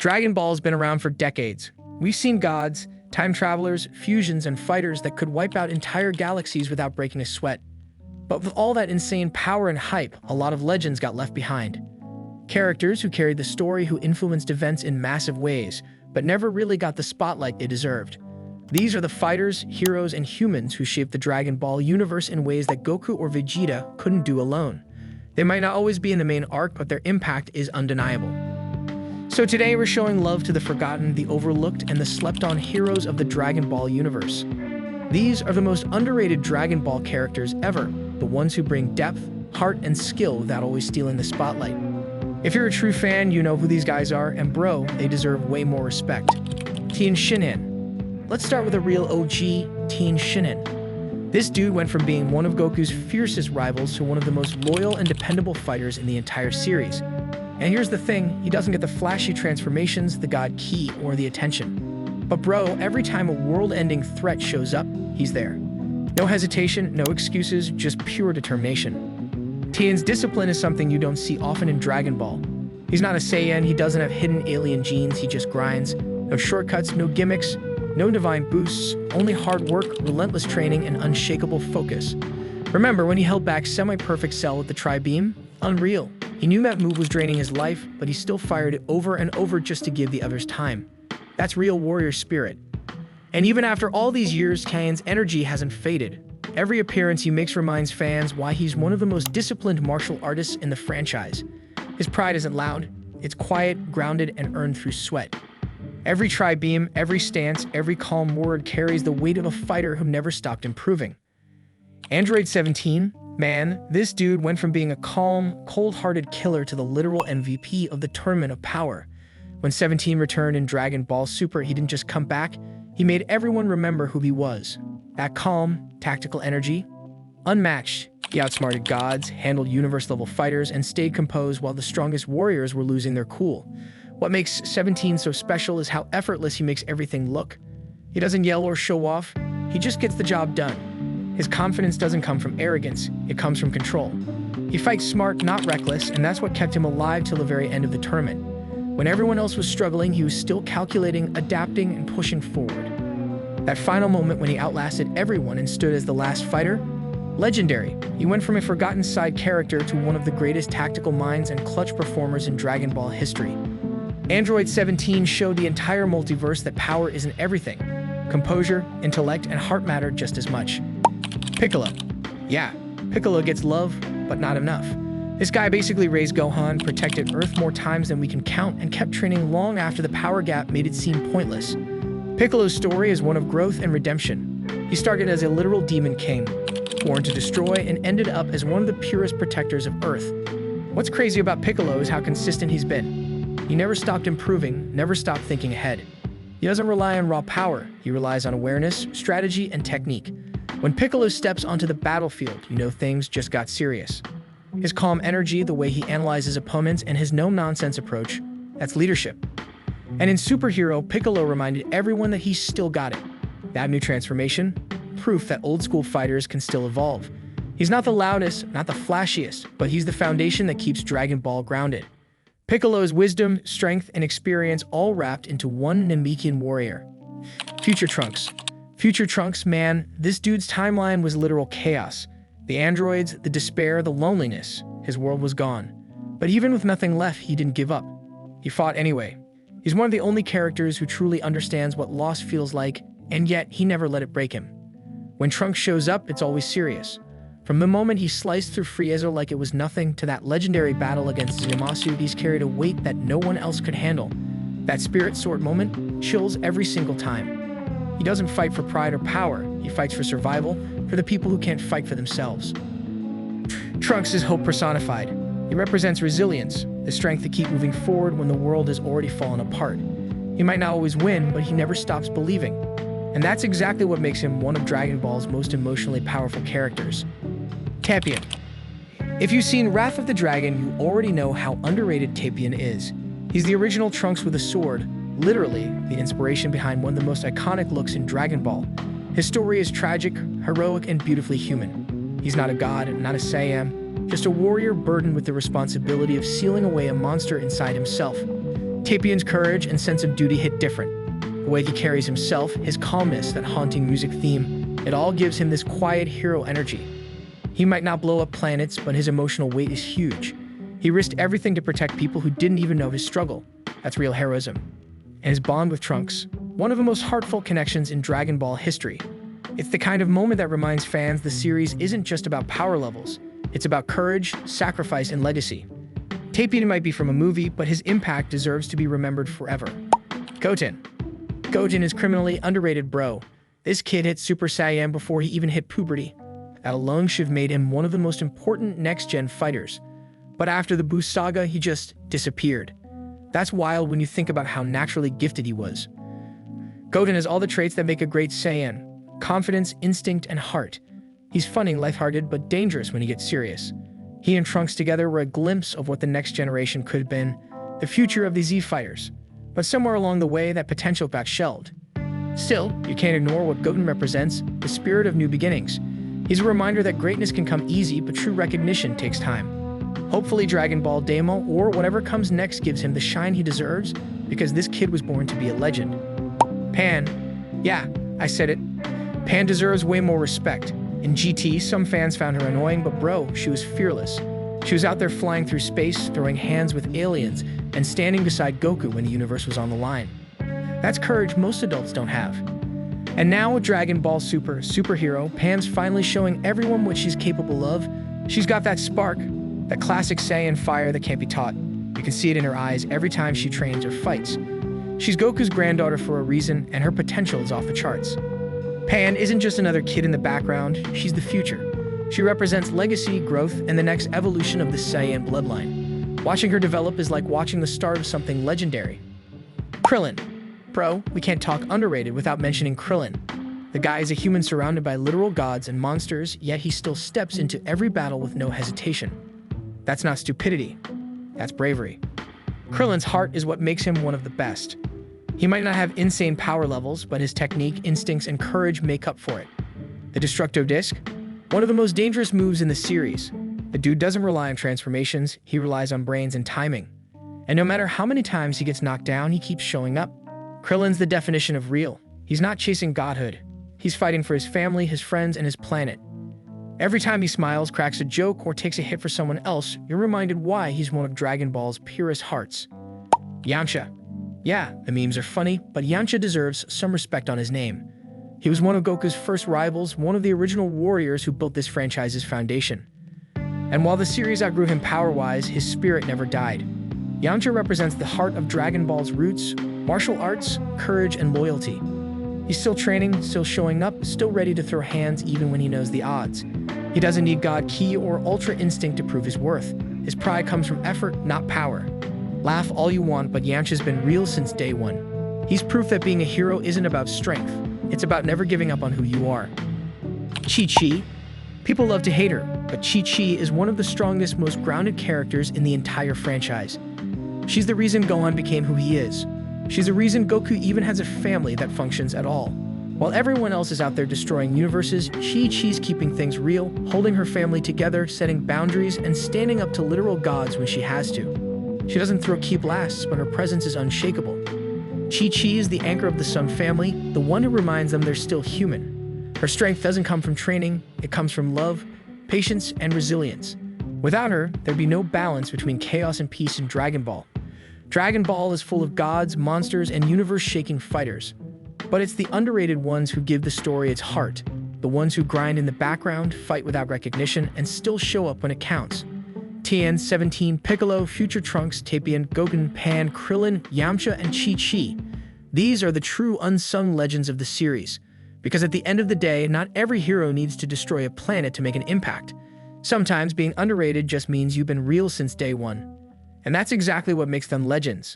Dragon Ball's been around for decades. We've seen gods, time travelers, fusions, and fighters that could wipe out entire galaxies without breaking a sweat. But with all that insane power and hype, a lot of legends got left behind. Characters who carried the story, who influenced events in massive ways, but never really got the spotlight they deserved. These are the fighters, heroes, and humans who shaped the Dragon Ball universe in ways that Goku or Vegeta couldn't do alone. They might not always be in the main arc, but their impact is undeniable. So today we're showing love to the forgotten, the overlooked, and the slept-on heroes of the Dragon Ball universe. These are the most underrated Dragon Ball characters ever, the ones who bring depth, heart, and skill without always stealing the spotlight. If you're a true fan, you know who these guys are, and bro, they deserve way more respect. Tien Shinhan. Let's start with a real OG, Tien Shinhan. This dude went from being one of Goku's fiercest rivals to one of the most loyal and dependable fighters in the entire series. And here's the thing, he doesn't get the flashy transformations, the god ki, or the attention. But bro, every time a world-ending threat shows up, he's there. No hesitation, no excuses, just pure determination. Tien's discipline is something you don't see often in Dragon Ball. He's not a Saiyan, he doesn't have hidden alien genes, he just grinds. No shortcuts, no gimmicks, no divine boosts, only hard work, relentless training, and unshakable focus. Remember when he held back semi-perfect Cell with the Tri-Beam? Unreal. He knew that move was draining his life, but he still fired it over and over just to give the others time. That's real warrior spirit. And even after all these years, Tien's energy hasn't faded. Every appearance he makes reminds fans why he's one of the most disciplined martial artists in the franchise. His pride isn't loud, it's quiet, grounded, and earned through sweat. Every Tri-Beam, every stance, every calm word carries the weight of a fighter who never stopped improving. Android 17, man, this dude went from being a calm, cold-hearted killer to the literal MVP of the Tournament of Power. When 17 returned in Dragon Ball Super, he didn't just come back, he made everyone remember who he was. That calm, tactical energy, unmatched. He outsmarted gods, handled universe-level fighters, and stayed composed while the strongest warriors were losing their cool. What makes 17 so special is how effortless he makes everything look. He doesn't yell or show off, he just gets the job done. His confidence doesn't come from arrogance, it comes from control. He fights smart, not reckless, and that's what kept him alive till the very end of the tournament. When everyone else was struggling, he was still calculating, adapting, and pushing forward. That final moment when he outlasted everyone and stood as the last fighter? Legendary. He went from a forgotten side character to one of the greatest tactical minds and clutch performers in Dragon Ball history. Android 17 showed the entire multiverse that power isn't everything. Composure, intellect, and heart matter just as much. Piccolo. Yeah, Piccolo gets love, but not enough. This guy basically raised Gohan, protected Earth more times than we can count, and kept training long after the power gap made it seem pointless. Piccolo's story is one of growth and redemption. He started as a literal demon king, born to destroy, and ended up as one of the purest protectors of Earth. What's crazy about Piccolo is how consistent he's been. He never stopped improving, never stopped thinking ahead. He doesn't rely on raw power, he relies on awareness, strategy, and technique. When Piccolo steps onto the battlefield, you know things just got serious. His calm energy, the way he analyzes opponents, and his no-nonsense approach, that's leadership. And in Superhero, Piccolo reminded everyone that he's still got it. That new transformation? Proof that old-school fighters can still evolve. He's not the loudest, not the flashiest, but he's the foundation that keeps Dragon Ball grounded. Piccolo's wisdom, strength, and experience all wrapped into one Namekian warrior. Future Trunks. Future Trunks, man, this dude's timeline was literal chaos. The androids, the despair, the loneliness. His world was gone. But even with nothing left, he didn't give up. He fought anyway. He's one of the only characters who truly understands what loss feels like, and yet he never let it break him. When Trunks shows up, it's always serious. From the moment he sliced through Frieza like it was nothing to that legendary battle against Zamasu, he's carried a weight that no one else could handle. That Spirit Sword moment chills every single time. He doesn't fight for pride or power, he fights for survival, for the people who can't fight for themselves. Trunks is hope personified. He represents resilience, the strength to keep moving forward when the world has already fallen apart. He might not always win, but he never stops believing. And that's exactly what makes him one of Dragon Ball's most emotionally powerful characters. Tapion. If you've seen Wrath of the Dragon, you already know how underrated Tapion is. He's the original Trunks with a sword, literally the inspiration behind one of the most iconic looks in Dragon Ball. His story is tragic, heroic, and beautifully human. He's not a god, not a Saiyan, just a warrior burdened with the responsibility of sealing away a monster inside himself. Tapien's courage and sense of duty hit different. The way he carries himself, his calmness, that haunting music theme, it all gives him this quiet hero energy. He might not blow up planets, but his emotional weight is huge. He risked everything to protect people who didn't even know his struggle. That's real heroism. And his bond with Trunks, one of the most heartfelt connections in Dragon Ball history. It's the kind of moment that reminds fans the series isn't just about power levels. It's about courage, sacrifice, and legacy. Tapien might be from a movie, but his impact deserves to be remembered forever. Goten. Goten is criminally underrated, bro. This kid hit Super Saiyan before he even hit puberty. That alone should have made him one of the most important next-gen fighters. But after the Boost saga, he just disappeared. That's wild when you think about how naturally gifted he was. Goten has all the traits that make a great Saiyan: confidence, instinct, and heart. He's funny, lighthearted, but dangerous when he gets serious. He and Trunks together were a glimpse of what the next generation could have been, the future of the Z fighters. But somewhere along the way, that potential got shelved. Still, you can't ignore what Goten represents, the spirit of new beginnings. He's a reminder that greatness can come easy, but true recognition takes time. Hopefully Dragon Ball Daima or whatever comes next gives him the shine he deserves, because this kid was born to be a legend. Pan. Yeah, I said it. Pan deserves way more respect. In GT, some fans found her annoying, but bro, she was fearless. She was out there flying through space, throwing hands with aliens, and standing beside Goku when the universe was on the line. That's courage most adults don't have. And now with Dragon Ball Superhero, Pan's finally showing everyone what she's capable of. She's got that spark, that classic Saiyan fire that can't be taught. You can see it in her eyes every time she trains or fights. She's Goku's granddaughter for a reason, and her potential is off the charts. Pan isn't just another kid in the background, she's the future. She represents legacy, growth, and the next evolution of the Saiyan bloodline. Watching her develop is like watching the start of something legendary. Krillin. Bro, we can't talk underrated without mentioning Krillin. The guy is a human surrounded by literal gods and monsters, yet he still steps into every battle with no hesitation. That's not stupidity. That's bravery. Krillin's heart is what makes him one of the best. He might not have insane power levels, but his technique, instincts, and courage make up for it. The Destructo Disc? One of the most dangerous moves in the series. The dude doesn't rely on transformations, he relies on brains and timing. And no matter how many times he gets knocked down, he keeps showing up. Krillin's the definition of real. He's not chasing godhood. He's fighting for his family, his friends, and his planet. Every time he smiles, cracks a joke, or takes a hit for someone else, you're reminded why he's one of Dragon Ball's purest hearts. Yamcha. Yeah, the memes are funny, but Yamcha deserves some respect on his name. He was one of Goku's first rivals, one of the original warriors who built this franchise's foundation. And while the series outgrew him power-wise, his spirit never died. Yamcha represents the heart of Dragon Ball's roots, martial arts, courage, and loyalty. He's still training, still showing up, still ready to throw hands even when he knows the odds. He doesn't need God Ki or Ultra Instinct to prove his worth. His pride comes from effort, not power. Laugh all you want, but Yamcha's been real since day one. He's proof that being a hero isn't about strength. It's about never giving up on who you are. Chi-Chi. People love to hate her, but Chi-Chi is one of the strongest, most grounded characters in the entire franchise. She's the reason Gohan became who he is. She's the reason Goku even has a family that functions at all. While everyone else is out there destroying universes, Chi-Chi's keeping things real, holding her family together, setting boundaries, and standing up to literal gods when she has to. She doesn't throw key blasts, but her presence is unshakable. Chi-Chi is the anchor of the Sun family, the one who reminds them they're still human. Her strength doesn't come from training, it comes from love, patience, and resilience. Without her, there'd be no balance between chaos and peace in Dragon Ball. Dragon Ball is full of gods, monsters, and universe-shaking fighters. But it's the underrated ones who give the story its heart, the ones who grind in the background, fight without recognition, and still show up when it counts. Tien, 17, Piccolo, Future Trunks, Tapien, Goku, Pan, Krillin, Yamcha, and Chi-Chi. These are the true unsung legends of the series. Because at the end of the day, not every hero needs to destroy a planet to make an impact. Sometimes being underrated just means you've been real since day one. And that's exactly what makes them legends.